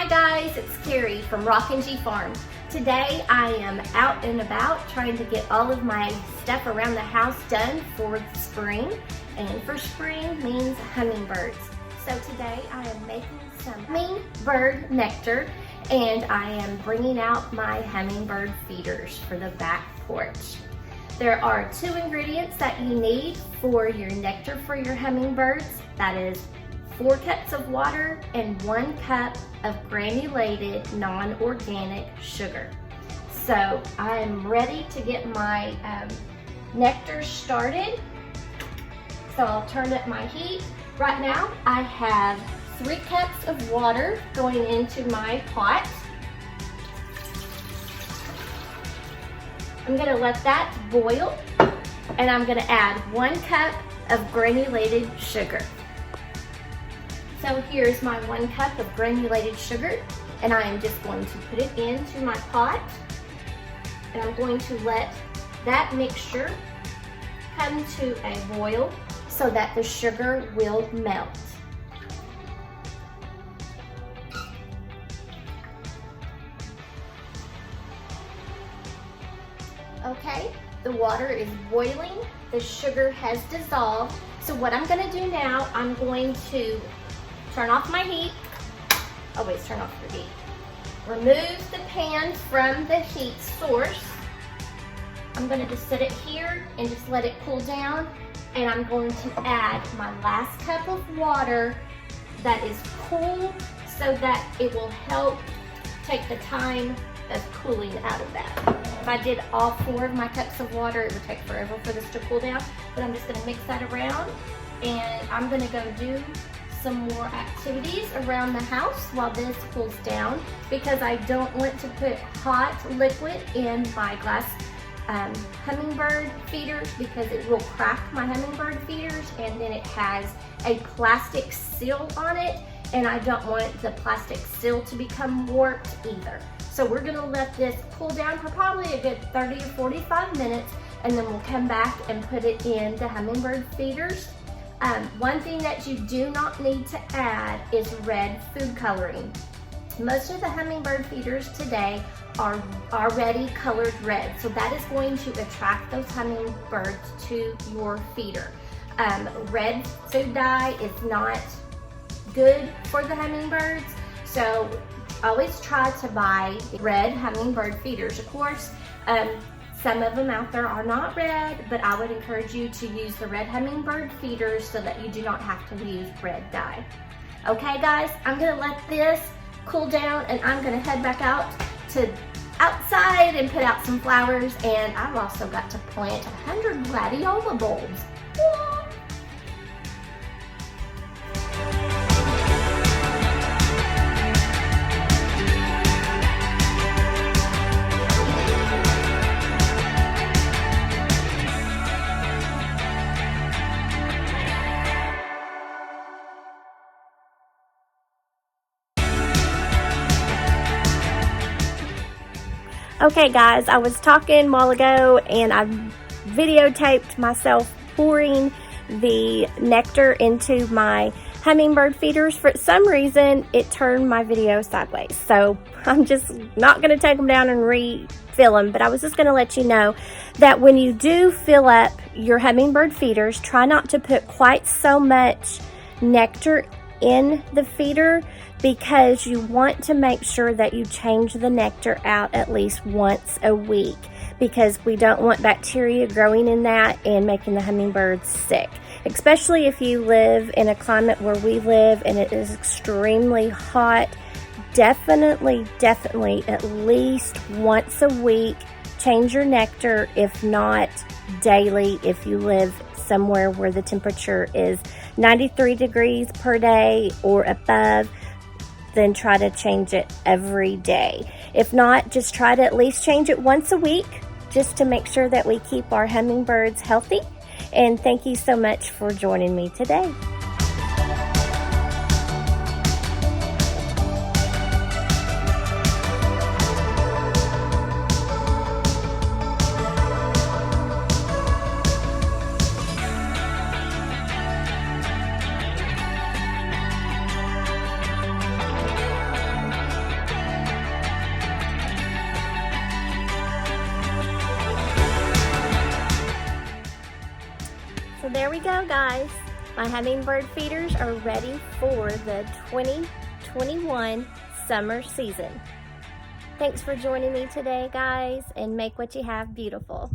Hi guys, it's Carrie from Rockin Farm. Today I am out and about trying to get all of my stuff around the house done for spring. And for spring means hummingbirds. So today I am making some hummingbird nectar and I am bringing out my hummingbird feeders for the back porch. There are 2 ingredients that you need for your nectar for your hummingbirds. That is 4 cups of water and 1 cup of granulated non-organic sugar. So I'm ready to get my nectar started. So I'll turn up my heat. Right now I have 3 cups of water going into my pot. I'm gonna let that boil and I'm gonna add 1 cup of granulated sugar. So here's my 1 cup of granulated sugar and I am just going to put it into my pot and I'm going to let that mixture come to a boil so that the sugar will melt. Okay, the water is boiling, the sugar has dissolved. So what I'm gonna do now, I'm going to turn off my heat. Always turn off your heat. Remove the pan from the heat source. I'm gonna just set it here and just let it cool down. And I'm going to add my last cup of water that is cool so that it will help take the time of cooling out of that. If I did all 4 of my cups of water, it would take forever for this to cool down. But I'm just gonna mix that around and I'm gonna go do some more activities around the house while this cools down because I don't want to put hot liquid in my glass hummingbird feeders because it will crack my hummingbird feeders and then it has a plastic seal on it and I don't want the plastic seal to become warped either. So we're gonna let this cool down for probably a good 30 or 45 minutes and then we'll come back and put it in the hummingbird feeders. One thing that you do not need to add is red food coloring. Most of the hummingbird feeders today are already colored red, so that is going to attract those hummingbirds to your feeder. Red food dye is not good for the hummingbirds, so always try to buy red hummingbird feeders. Of course, some of them out there are not red, but I would encourage you to use the red hummingbird feeders so that you do not have to use red dye. Okay guys, I'm gonna let this cool down and I'm gonna head back outside and put out some flowers, and I've also got to plant 100 gladiola bulbs. Okay guys, I was talking a while ago and I videotaped myself pouring the nectar into my hummingbird feeders. For some reason, it turned my video sideways. So I'm just not gonna take them down and refill them, but I was just gonna let you know that when you do fill up your hummingbird feeders, try not to put quite so much nectar in the feeder because you want to make sure that you change the nectar out at least once a week because we don't want bacteria growing in that and making the hummingbirds sick. Especially if you live in a climate where we live and it is extremely hot, definitely at least once a week change your nectar, if not daily if you live somewhere where the temperature is 93 degrees per day or above. Then try to change it every day. If not, just try to at least change it once a week just to make sure that we keep our hummingbirds healthy. And thank you so much for joining me today. there we go, guys. My hummingbird feeders are ready for the 2021 summer season. Thanks for joining me today, guys, and make what you have beautiful.